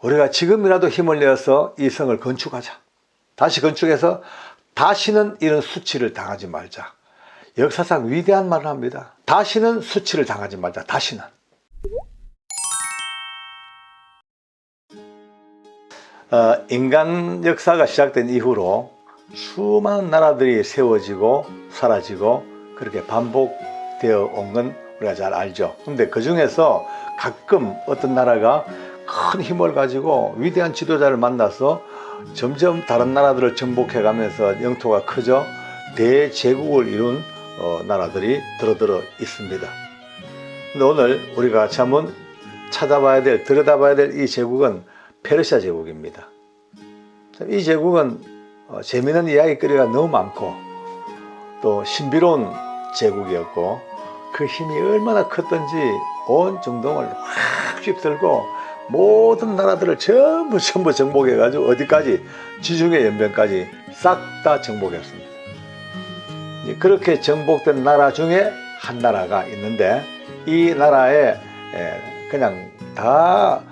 우리가 지금이라도 힘을 내어서 이 성을 건축하자. 다시 건축해서 다시는 이런 수치를 당하지 말자. 역사상 위대한 말을 합니다. 다시는 수치를 당하지 말자. 다시는. 인간 역사가 시작된 이후로 수많은 나라들이 세워지고 사라지고 그렇게 반복되어 온 건 우리가 잘 알죠. 근데 그 중에서 가끔 어떤 나라가 큰 힘을 가지고 위대한 지도자를 만나서 점점 다른 나라들을 정복해 가면서 영토가 커져 대제국을 이룬 나라들이 들어들어 있습니다. 근데 오늘 우리가 같이 한번 들여다봐야 될 이 제국은 페르시아 제국입니다. 이 제국은 재미있는 이야기거리가 너무 많고 또 신비로운 제국이었고 그 힘이 얼마나 컸던지 온 중동을 확 휩쓸고 모든 나라들을 전부 정복해 가지고 어디까지 지중해 연변까지 싹 다 정복했습니다. 그렇게 정복된 나라 중에 한 나라가 있는데 이 나라에 그냥 다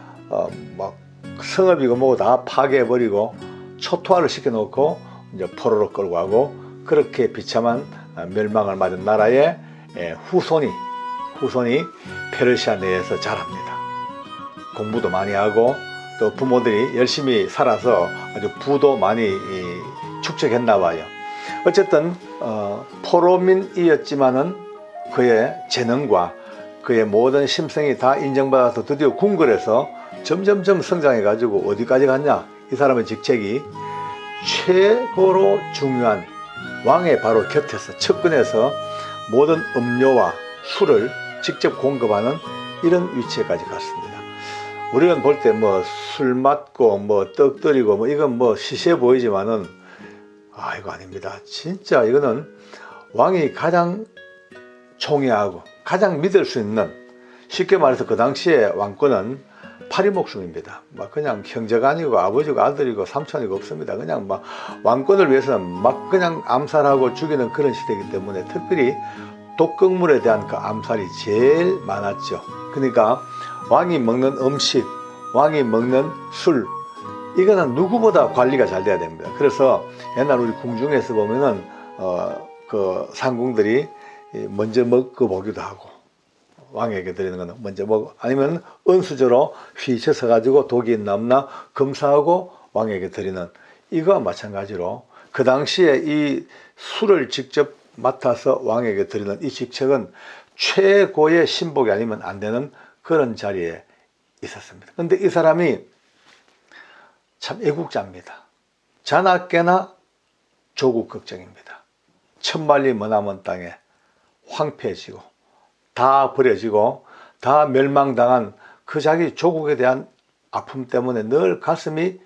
막 성읍이고 뭐고 다 파괴해버리고 초토화를 시켜놓고 이제 포로로 끌고 가고 그렇게 비참한 멸망을 맞은 나라의 후손이 페르시아 내에서 자랍니다. 공부도 많이 하고 또 부모들이 열심히 살아서 아주 부도 많이 축적했나 봐요. 어쨌든 포로민이었지만은 그의 재능과 그의 모든 심성이 다 인정받아서 드디어 궁궐에서 점점점 성장해 가지고 어디까지 갔냐? 이 사람의 직책이 최고로 중요한 왕의 바로 곁에서 측근에서 모든 음료와 술을 직접 공급하는 이런 위치에까지 갔습니다. 우리는 볼 때 뭐 술 맞고 뭐 떡 들이고 뭐 이건 뭐 시시해 보이지만은 이거 아닙니다. 진짜 이거는 왕이 가장 총애하고 가장 믿을 수 있는, 쉽게 말해서 그 당시에 왕권은 파리 목숨입니다. 막 그냥 형제가 아니고 아버지고 아들이고 삼촌이고 없습니다. 그냥 막 왕권을 위해서는 막 그냥 암살하고 죽이는 그런 시대이기 때문에 특별히 독극물에 대한 그 암살이 제일 많았죠. 그러니까 왕이 먹는 음식, 왕이 먹는 술, 이거는 누구보다 관리가 잘 돼야 됩니다. 그래서 옛날 우리 궁중에서 보면은 그 상궁들이 먼저 먹어보기도 하고, 왕에게 드리는 거는 먼저 먹어, 아니면 은수저로 휘쳐서 가지고 독이 있나 없나 검사하고 왕에게 드리는, 이거와 마찬가지로 그 당시에 이 술을 직접 맡아서 왕에게 드리는 이 직책은 최고의 신복이 아니면 안 되는 그런 자리에 있었습니다. 근데 이 사람이 참 애국자입니다. 자나깨나 조국 걱정입니다. 천만리 머나먼 땅에 황폐해지고 다 버려지고 다 멸망당한 그 자기 조국에 대한 아픔 때문에 늘 가슴이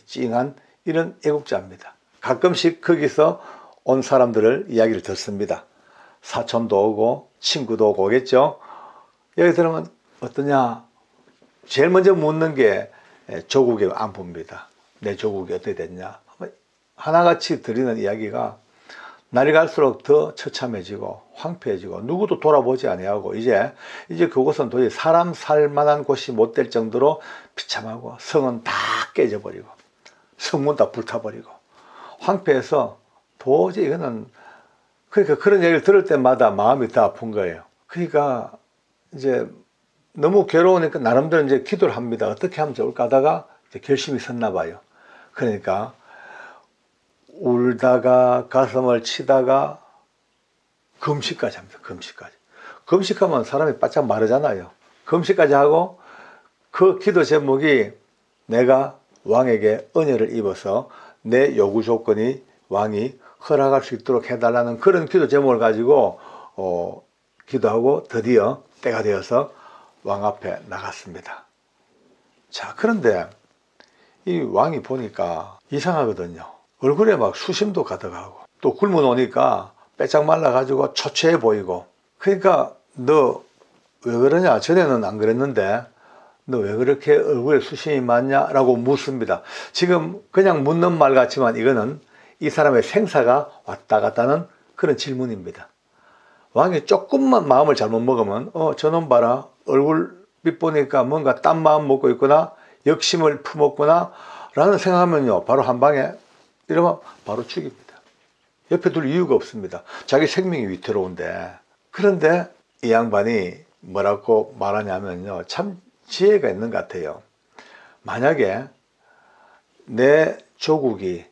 찡한 이런 애국자입니다. 가끔씩 거기서 온 사람들을 이야기를 듣습니다. 사촌도 오고 친구도 오고 오겠죠. 여기 들으면 어떠냐? 제일 먼저 묻는 게 조국의 안부입니다. 내 조국이 어떻게 됐냐? 하나같이 드리는 이야기가 날이 갈수록 더 처참해지고 황폐해지고 누구도 돌아보지 아니하고 이제 그곳은 도저히 사람 살 만한 곳이 못 될 정도로 비참하고 성은 다 깨져버리고 성문 다 불타버리고 황폐해서 도저히 이거는, 그러니까 그런 얘기를 들을 때마다 마음이 더 아픈 거예요. 그러니까 이제 너무 괴로우니까 나름대로 이제 기도를 합니다. 어떻게 하면 좋을까 하다가 이제 결심이 섰나 봐요. 그러니까 울다가 가슴을 치다가 금식까지 합니다. 금식하면 사람이 바짝 마르잖아요. 금식까지 하고 그 기도 제목이 내가 왕에게 은혜를 입어서 내 요구 조건이 왕이 허락할 수 있도록 해달라는 그런 기도 제목을 가지고 기도하고 드디어 때가 되어서 왕 앞에 나갔습니다. 자, 그런데 이 왕이 보니까 이상하거든요. 얼굴에 막 수심도 가득하고 또 굶어 놓으니까 빼짝 말라가지고 초췌해 보이고, 그러니까 너 왜 그러냐? 전에는 안 그랬는데 너 왜 그렇게 얼굴에 수심이 많냐? 라고 묻습니다. 지금 그냥 묻는 말 같지만 이거는 이 사람의 생사가 왔다 갔다 하는 그런 질문입니다. 왕이 조금만 마음을 잘못 먹으면 저놈 봐라, 얼굴 빛 보니까 뭔가 딴 마음 먹고 있구나, 역심을 품었구나 라는 생각하면요, 바로 한 방에 이러면 바로 죽입니다. 옆에 둘 이유가 없습니다. 자기 생명이 위태로운데. 그런데 이 양반이 뭐라고 말하냐면요, 참 지혜가 있는 것 같아요. 만약에 내 조국이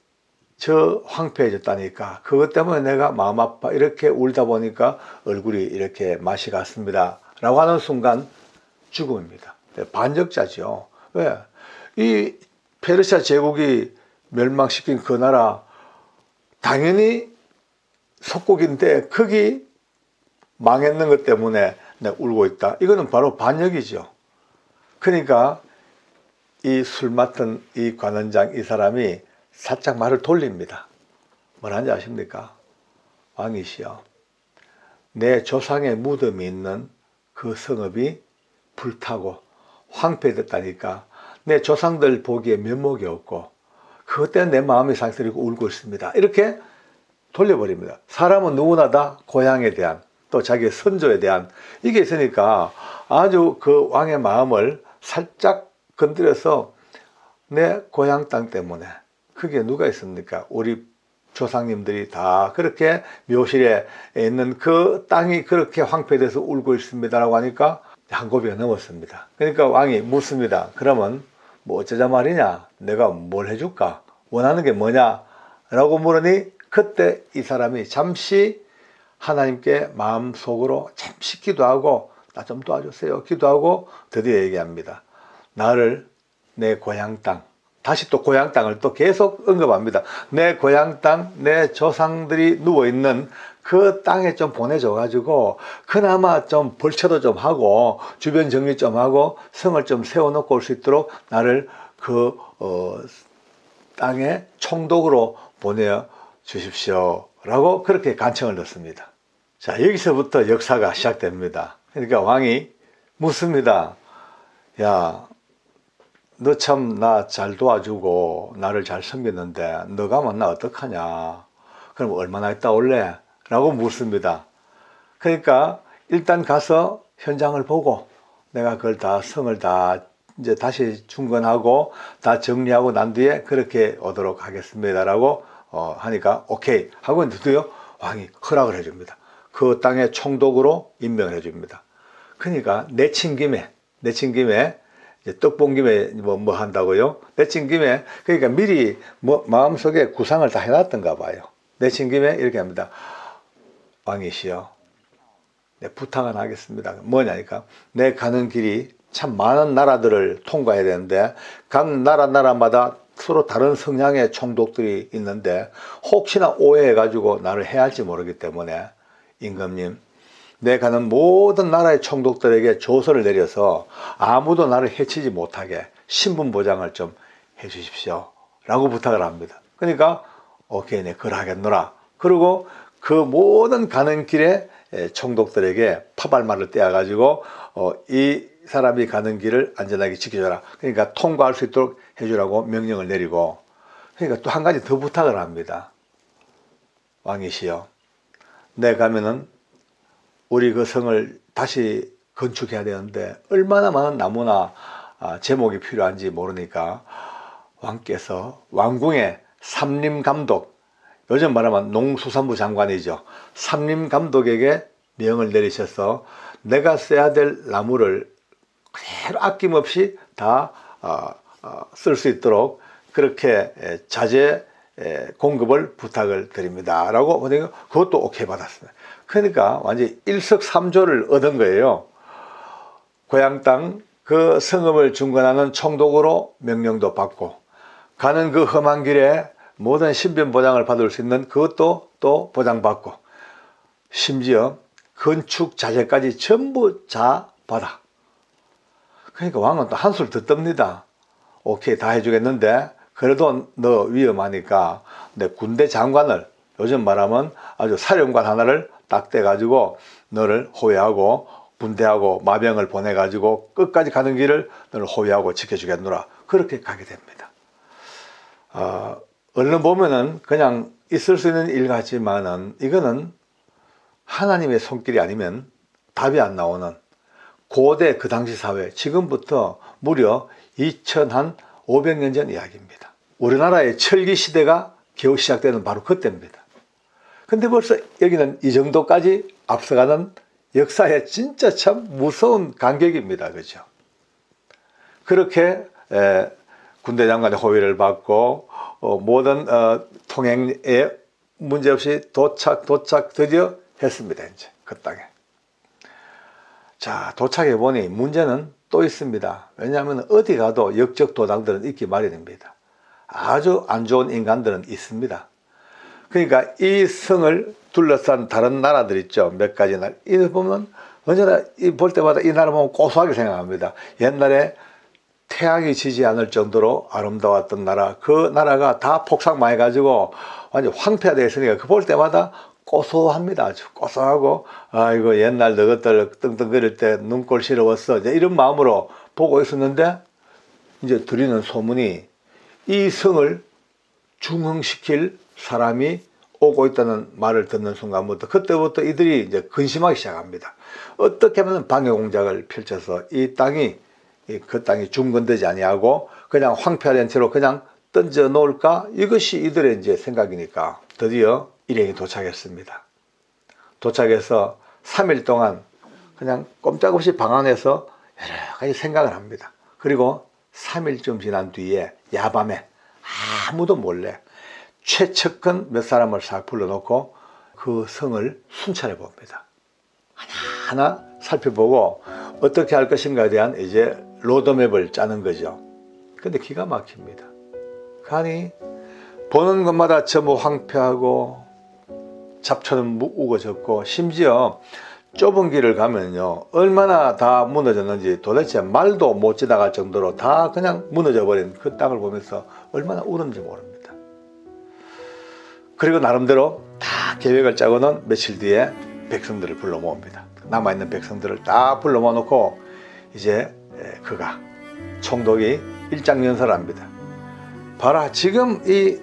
저 황폐해졌다니까 그것 때문에 내가 마음 아파 이렇게 울다 보니까 얼굴이 이렇게 맛이 갔습니다 라고 하는 순간 죽음입니다. 반역자죠. 왜? 이 페르시아 제국이 멸망시킨 그 나라 당연히 속국인데 거기 망했는 것 때문에 내가 울고 있다. 이거는 바로 반역이죠. 그러니까 이 술 맡은 이 관원장 이 사람이 살짝 말을 돌립니다. 뭐라는지 아십니까? 왕이시여, 내 조상의 무덤이 있는 그 성읍이 불타고 황폐됐다니까 내 조상들 보기에 면목이 없고 그것 때문에 내 마음이 상처리고 울고 있습니다. 이렇게 돌려버립니다. 사람은 누구나 다 고향에 대한 또 자기의 선조에 대한 이게 있으니까 아주 그 왕의 마음을 살짝 건드려서 내 고향 땅 때문에 그게 누가 있습니까? 우리 조상님들이 다 그렇게 묘실에 있는 그 땅이 그렇게 황폐돼서 울고 있습니다라고 하니까 한 고비가 넘었습니다. 그러니까 왕이 묻습니다. 그러면 뭐 어쩌자 말이냐? 내가 뭘 해줄까? 원하는 게 뭐냐? 라고 물으니 그때 이 사람이 잠시 하나님께 마음속으로 잠시 기도하고 나 좀 도와주세요 기도하고 드디어 얘기합니다. 나를 내 고향 땅, 다시 또 고향 땅을 또 계속 언급합니다. 내 고향 땅, 내 조상들이 누워있는 그 땅에 좀 보내줘 가지고 그나마 좀 벌채도 좀 하고 주변 정리 좀 하고 성을 좀 세워놓고 올 수 있도록 나를 그 땅에 총독으로 보내 주십시오 라고 그렇게 간청을 넣습니다. 자, 여기서부터 역사가 시작됩니다. 그러니까 왕이 묻습니다. 야, 너 참 나 잘 도와주고 나를 잘 섬겼는데 너 가면 나 어떡하냐? 그럼 얼마나 있다 올래? 라고 묻습니다. 그러니까 일단 가서 현장을 보고 내가 그걸 다 성을 다 이제 다시 중건하고 다 정리하고 난 뒤에 그렇게 오도록 하겠습니다 라고 하니까 오케이 하고 드디어 왕이 허락을 해줍니다. 그 땅의 총독으로 임명을 해줍니다. 그러니까 내친 김에 이제 떡 본 김에 뭐 한다고요? 내친 김에 그러니까 미리 뭐 마음속에 구상을 다 해놨던가 봐요. 내친 김에 이렇게 합니다. 왕이시여, 내 부탁 하나 하겠습니다. 뭐냐니까 내 가는 길이 참 많은 나라들을 통과해야 되는데 각 나라마다 서로 다른 성향의 총독들이 있는데 혹시나 오해해가지고 나를 해할지 모르기 때문에 임금님, 내 가는 모든 나라의 총독들에게 조서를 내려서 아무도 나를 해치지 못하게 신분 보장을 좀 해주십시오 라고 부탁을 합니다. 그러니까 오케이, 네 그걸 하겠노라. 그리고 그 모든 가는 길에 총독들에게 파발말을 떼어가지고 이 사람이 가는 길을 안전하게 지켜줘라. 그러니까 통과할 수 있도록 해주라고 명령을 내리고, 그러니까 또 한 가지 더 부탁을 합니다. 왕이시여, 내 가면은 우리 그 성을 다시 건축해야 되는데 얼마나 많은 나무나 제목이 필요한지 모르니까 왕께서 왕궁의 삼림감독, 요즘 말하면 농수산부 장관이죠. 삼림감독에게 명을 내리셔서 내가 써야 될 나무를 그대로 아낌없이 다 쓸 수 있도록 그렇게 자재 공급을 부탁을 드립니다 라고 보니까 그것도 오케이 받았습니다. 그러니까 완전히 일석삼조를 얻은 거예요. 고향 땅 그 성읍을 중건하는 총독으로 명령도 받고 가는 그 험한 길에 모든 신변 보장을 받을 수 있는 그것도 또 보장받고 심지어 건축 자재까지 전부 다 받아. 그러니까 왕은 또 한술 더 뜹니다. 오케이, 다 해주겠는데 그래도 너 위험하니까 내 군대 장관을, 요즘 말하면 아주 사령관 하나를 딱 떼가지고 너를 호위하고 군대하고 마병을 보내가지고 끝까지 가는 길을 너를 호위하고 지켜주겠노라. 그렇게 가게 됩니다. 얼른 보면은 그냥 있을 수 있는 일 같지만은 이거는 하나님의 손길이 아니면 답이 안 나오는 고대 그 당시 사회, 지금부터 무려 2500년 전 이야기입니다. 우리나라의 철기 시대가 겨우 시작되는 바로 그때입니다. 근데 벌써 여기는 이 정도까지 앞서가는 역사의 진짜 참 무서운 간격입니다. 그죠? 그렇게 군대 장관의 호위를 받고 모든 통행에 문제없이 도착 드디어 했습니다. 이제 그 땅에. 자, 도착해 보니 문제는 또 있습니다. 왜냐하면 어디 가도 역적 도당들은 있기 마련입니다. 아주 안 좋은 인간들은 있습니다. 그러니까 이 성을 둘러싼 다른 나라들 있죠. 몇 가지 나라. 이 보면 언제나 볼 때마다 이 나라 보면 고소하게 생각합니다. 옛날에 태양이 지지 않을 정도로 아름다웠던 나라, 그 나라가 다 폭삭망해가지고 완전 황폐화되어 있으니까 그 볼 때마다 고소합니다. 아주 고소하고, 아이고 옛날 너것들 떵떵거릴 때 눈꼴 시러웠어, 이제 이런 마음으로 보고 있었는데, 이제 들리는 소문이 이 성을 중흥시킬 사람이 오고 있다는 말을 듣는 순간부터, 그때부터 이들이 이제 근심하기 시작합니다. 어떻게 하면 방해 공작을 펼쳐서 이 땅이, 그 땅이 중건되지 아니하고 그냥 황폐화된 채로 그냥 던져 놓을까? 이것이 이들의 이제 생각이니까 드디어 일행이 도착했습니다. 도착해서 3일 동안 그냥 꼼짝없이 방 안에서 여러 가지 생각을 합니다. 그리고 3일쯤 지난 뒤에 야밤에 아무도 몰래 최측근 몇 사람을 싹 불러놓고 그 성을 순찰해 봅니다. 하나하나 살펴보고 어떻게 할 것인가에 대한 이제 로드맵을 짜는 거죠. 근데 기가 막힙니다. 가니 보는 것마다 전부 황폐하고 잡초는 우거졌고, 심지어 좁은 길을 가면요 얼마나 다 무너졌는지 도대체 말도 못 지나갈 정도로 다 그냥 무너져 버린 그 땅을 보면서 얼마나 우는지 모릅니다. 그리고 나름대로 다 계획을 짜고는 며칠 뒤에 백성들을 불러 모읍니다. 남아있는 백성들을 다 불러 모아놓고 이제 그가 총독이 일장연설을 합니다. 봐라, 지금 이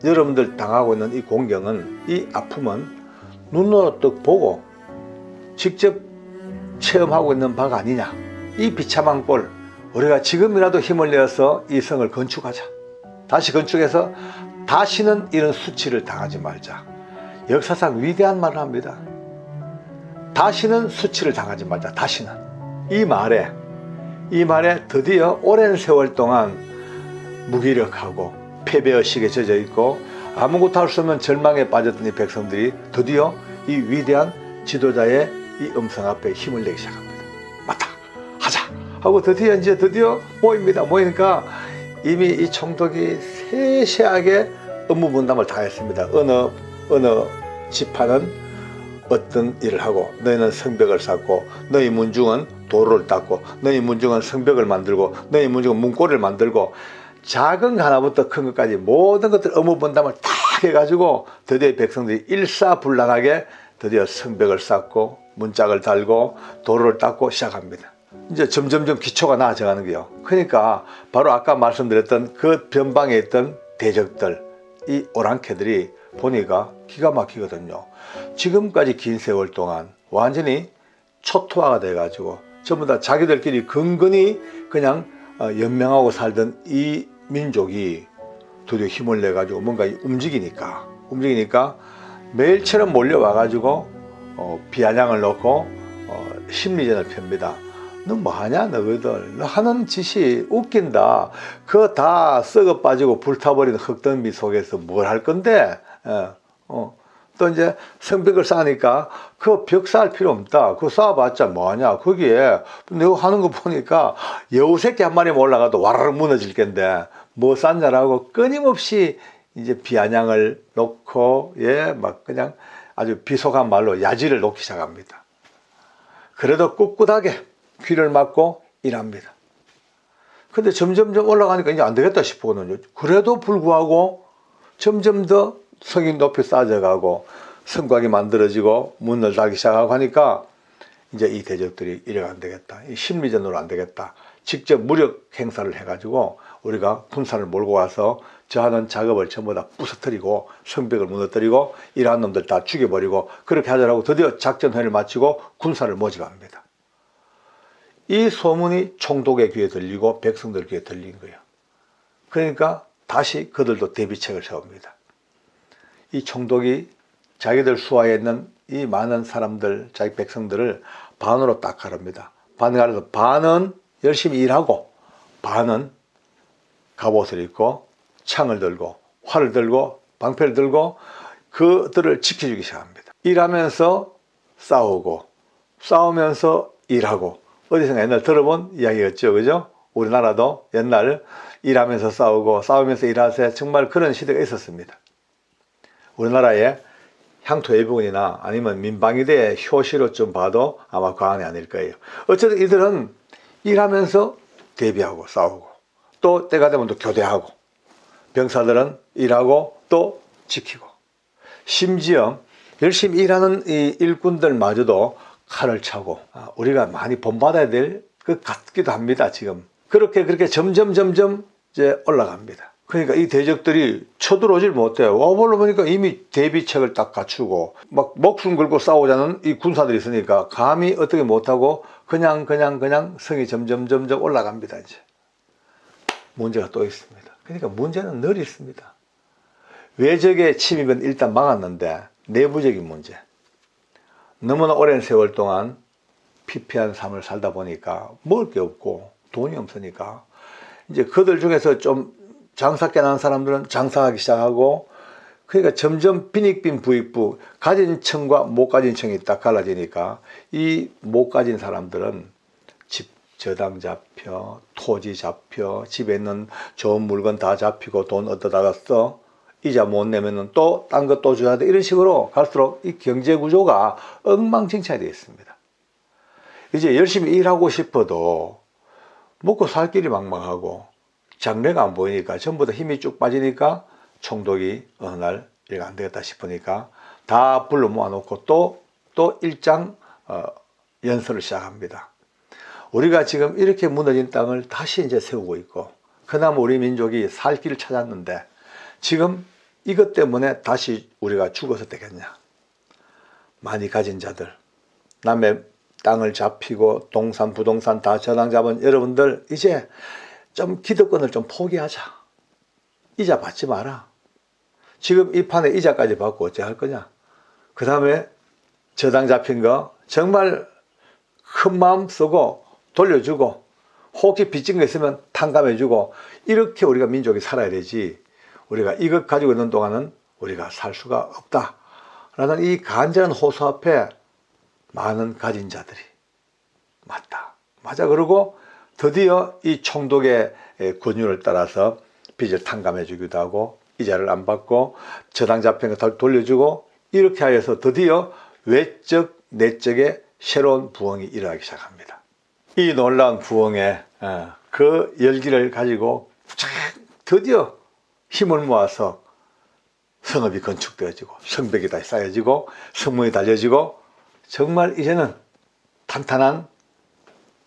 여러분들 당하고 있는 이 공경은, 이 아픔은 눈으로 떡 보고 직접 체험하고 있는 바가 아니냐. 이 비참한 꼴, 우리가 지금이라도 힘을 내어서 이 성을 건축하자. 다시 건축해서 다시는 이런 수치를 당하지 말자. 역사상 위대한 말을 합니다. 다시는 수치를 당하지 말자. 다시는. 이 말에 드디어 오랜 세월 동안 무기력하고 패배의식에 젖어 있고 아무것도 할 수 없는 절망에 빠졌던 이 백성들이 드디어 이 위대한 지도자의 이 음성 앞에 힘을 내기 시작합니다. 맞다, 하자 하고 드디어 모입니다. 모이니까 이미 이 총독이 세세하게 업무 분담을 다 했습니다. 어느 지파는 어떤 일을 하고, 너희는 성벽을 쌓고, 너희 문중은 도로를 닦고, 너희 문중은 성벽을 만들고, 너희 문중은 문고리를 만들고, 작은 거 하나부터 큰 것까지 모든 것들 업무 분담을 다 해가지고 드디어 백성들이 일사불란하게 드디어 성벽을 쌓고 문짝을 달고 도로를 닦고 시작합니다. 이제 점점점 기초가 나아져가는 거예요. 그러니까 바로 아까 말씀드렸던 그 변방에 있던 대적들, 이 오랑캐들이 보니까 기가 막히거든요. 지금까지 긴 세월 동안 완전히 초토화가 돼가지고 전부 다 자기들끼리 근근히 그냥 연명하고 살던 이 민족이 드디어 힘을 내가지고 뭔가 움직이니까 매일처럼 몰려와가지고 비아냥을 놓고 심리전을 펴니다. 너 뭐하냐 너희들, 너 하는 짓이 웃긴다. 그거 다 썩어 빠지고 불타버린 흙더미 속에서 뭘 할 건데. 또 이제 성벽을 쌓으니까 그 벽 쌓을 필요 없다. 그거 쌓아봤자 뭐하냐. 거기에 내가 하는 거 보니까 여우 새끼 한 마리만 올라가도 와르르 무너질 건데 뭐 쌓냐라고 끊임없이 이제 비아냥을 놓고 막 그냥 아주 비속한 말로 야지를 놓기 시작합니다. 그래도 꿋꿋하게 귀를 막고 일합니다. 근데 점점점 올라가니까 이제 안 되겠다 싶거든요. 그래도 불구하고 점점 더 성이 높이 쌓아져가고 성곽이 만들어지고 문을 닫기 시작하고 하니까 이제 이 대적들이 이래가 안 되겠다. 이 심리전으로 안 되겠다. 직접 무력 행사를 해가지고 우리가 군사를 몰고 와서 저 하는 작업을 전부 다 부서뜨리고 성벽을 무너뜨리고 이러한 놈들 다 죽여버리고 그렇게 하자라고 드디어 작전회의를 마치고 군사를 모집합니다. 이 소문이 총독의 귀에 들리고 백성들 귀에 들린 거예요. 그러니까 다시 그들도 대비책을 세웁니다. 이 총독이 자기들 수하에 있는 이 많은 사람들, 자기 백성들을 반으로 딱 가릅니다. 반을 가려서 반은 열심히 일하고 반은 갑옷을 입고 창을 들고 활을 들고 방패를 들고 그들을 지켜주기 시작합니다. 일하면서 싸우고 싸우면서 일하고, 어디선가 옛날 들어본 이야기였죠, 그죠? 우리나라도 옛날 일하면서 싸우고 싸우면서 일하세, 정말 그런 시대가 있었습니다. 우리나라의 향토외부군이나 아니면 민방위대 효시로 좀 봐도 아마 과언이 아닐 거예요. 어쨌든 이들은 일하면서 대비하고 싸우고 또 때가 되면 또 교대하고, 병사들은 일하고 또 지키고, 심지어 열심히 일하는 이 일꾼들마저도 칼을 차고 우리가 많이 본받아야 될 것 같기도 합니다. 지금 그렇게 점점 이제 올라갑니다. 그러니까 이 대적들이 쳐들어오질 못해요. 와보려 보니까 이미 대비책을 딱 갖추고 막 목숨 걸고 싸우자는 이 군사들이 있으니까 감히 어떻게 못하고 그냥 성이 점점 올라갑니다. 이제 문제가 또 있습니다. 그러니까 문제는 늘 있습니다. 외적의 침입은 일단 막았는데 내부적인 문제, 너무나 오랜 세월 동안 피폐한 삶을 살다 보니까 먹을 게 없고 돈이 없으니까 이제 그들 중에서 좀 장사 깨난 사람들은 장사하기 시작하고, 그러니까 점점 빈익빈 부익부, 가진 층과 못 가진 층이 딱 갈라지니까 이 못 가진 사람들은 집 저당 잡혀, 토지 잡혀, 집에 있는 좋은 물건 다 잡히고 돈 어디다가 써, 이자 못 내면은 또 딴 거 또 줘야 돼, 이런 식으로 갈수록 이 경제 구조가 엉망진창이 되어 있습니다. 이제 열심히 일하고 싶어도 먹고 살 길이 막막하고 장래가 안 보이니까 전부 다 힘이 쭉 빠지니까 총독이 어느 날 이거 안 되겠다 싶으니까 다 불러 모아놓고 또 일장 연설을 시작합니다. 우리가 지금 이렇게 무너진 땅을 다시 이제 세우고 있고, 그나마 우리 민족이 살 길을 찾았는데 지금 이것 때문에 다시 우리가 죽어서 되겠냐. 많이 가진 자들, 남의 땅을 잡히고 동산 부동산 다 저당 잡은 여러분들, 이제 좀 기득권을 좀 포기하자. 이자 받지 마라. 지금 이 판에 이자까지 받고 어째 할 거냐. 그 다음에 저당 잡힌 거 정말 큰 마음 쓰고 돌려주고, 혹시 빚진 거 있으면 탕감해주고, 이렇게 우리가 민족이 살아야 되지, 우리가 이것 가지고 있는 동안은 우리가 살 수가 없다 라는 이 간절한 호소 앞에 많은 가진 자들이 맞아 그러고 드디어 이 총독의 권유를 따라서 빚을 탕감해 주기도 하고 이자를 안 받고 저당 잡힌 거 다 돌려주고, 이렇게 하여서 드디어 외적 내적의 새로운 부흥이 일어나기 시작합니다. 이 놀라운 부흥의 그 열기를 가지고 드디어 힘을 모아서 성읍이 건축되어지고 성벽이 다시 쌓여지고 성문이 달려지고, 정말 이제는 탄탄한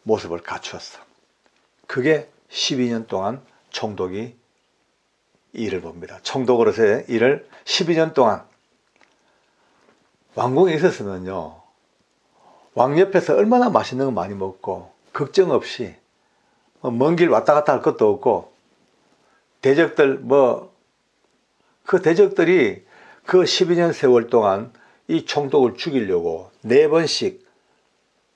모습을 갖추었어. 그게 12년 동안 총독이 일을 봅니다. 총독으로서의 일을 12년 동안. 왕궁에 있었으면요, 왕 옆에서 얼마나 맛있는 거 많이 먹고 걱정 없이 먼 길 왔다 갔다 할 것도 없고, 대적들 그 대적들이 그 12년 세월 동안 이 총독을 죽이려고 4번씩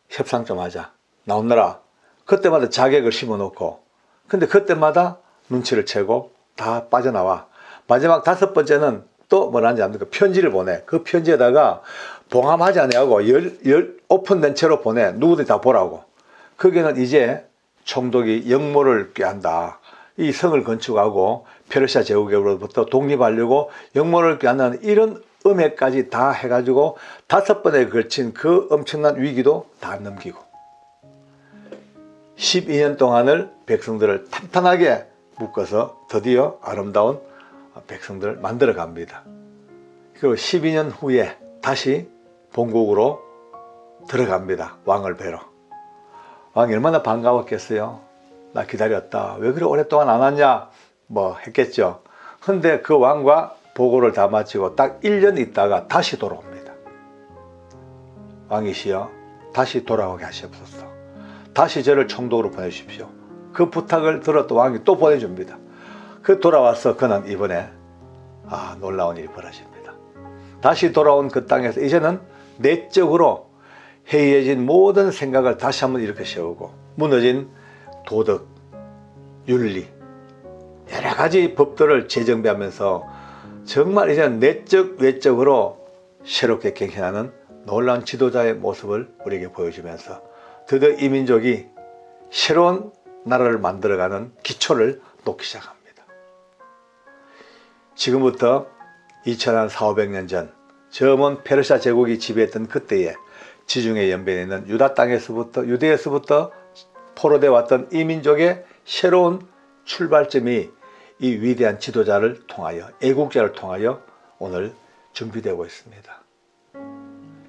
협상 좀 하자, 나오너라. 그때마다 자객을 심어놓고, 근데 그때마다 눈치를 채고 다 빠져나와. 마지막 5번째는 또 뭐라는지 압니까? 편지를 보내. 그 편지에다가 봉함하지 않냐고 오픈된 채로 보내. 누구든지 다 보라고. 거기는 이제 총독이 역모를 꾀한다. 이 성을 건축하고 페르시아 제국으로부터 독립하려고 역모를 꾀한다는 이런 음해까지 다 해가지고 5번에 걸친 그 엄청난 위기도 다 넘기고 12년 동안을 백성들을 탄탄하게 묶어서 드디어 아름다운 백성들을 만들어 갑니다. 그리고 12년 후에 다시 본국으로 들어갑니다. 왕을 뵈러. 왕이 얼마나 반가웠겠어요. 나 기다렸다. 왜 그래 오랫동안 안 왔냐? 뭐 했겠죠. 근데 그 왕과 보고를 다 마치고 딱 1년 있다가 다시 돌아옵니다. 왕이시여 다시 돌아오게 하시옵소서. 다시 저를 총독으로 보내주십시오. 그 부탁을 들어 또 왕이 또 보내줍니다. 그 돌아와서 그는 이번에 놀라운 일이 벌어집니다. 다시 돌아온 그 땅에서 이제는 내적으로 해이해진 모든 생각을 다시 한번 일으켜 세우고 무너진 도덕, 윤리, 여러 가지 법들을 재정비하면서 정말 이제는 내적, 외적으로 새롭게 갱신하는 놀라운 지도자의 모습을 우리에게 보여주면서 드디어 이 민족이 새로운 나라를 만들어가는 기초를 놓기 시작합니다. 지금부터 2400년 전 저 먼 페르시아 제국이 지배했던 그때에 지중해 연변에 있는 유다 땅에서부터 유대에서부터 포로되어 왔던 이 민족의 새로운 출발점이 이 위대한 지도자를 통하여 애국자를 통하여 오늘 준비되고 있습니다.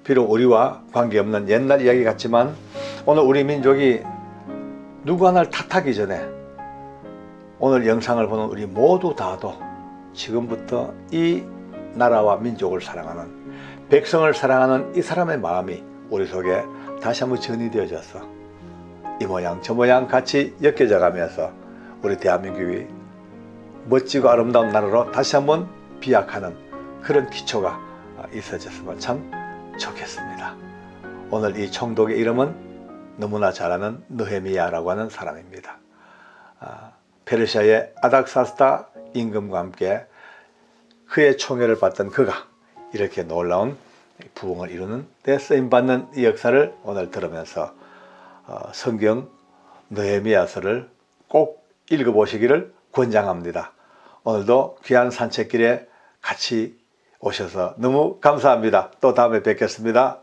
비록 우리와 관계없는 옛날 이야기 같지만 오늘 우리 민족이 누구 하나를 탓하기 전에 오늘 영상을 보는 우리 모두 다도 지금부터 이 나라와 민족을 사랑하는 백성을 사랑하는 이 사람의 마음이 우리 속에 다시 한번 전이되어져서 이 모양 저 모양 같이 엮여져 가면서 우리 대한민국이 멋지고 아름다운 나라로 다시 한번 비약하는 그런 기초가 있어졌으면 참 좋겠습니다. 오늘 이 총독의 이름은 너무나 잘 아는 느헤미야라고 하는 사람입니다. 페르시아의 아닥사스다 임금과 함께 그의 총애를 받던 그가 이렇게 놀라운 부흥을 이루는 데 쓰임받는 이 역사를 오늘 들으면서 성경 느헤미야서를 꼭 읽어보시기를 권장합니다. 오늘도 귀한 산책길에 같이 오셔서 너무 감사합니다. 또 다음에 뵙겠습니다.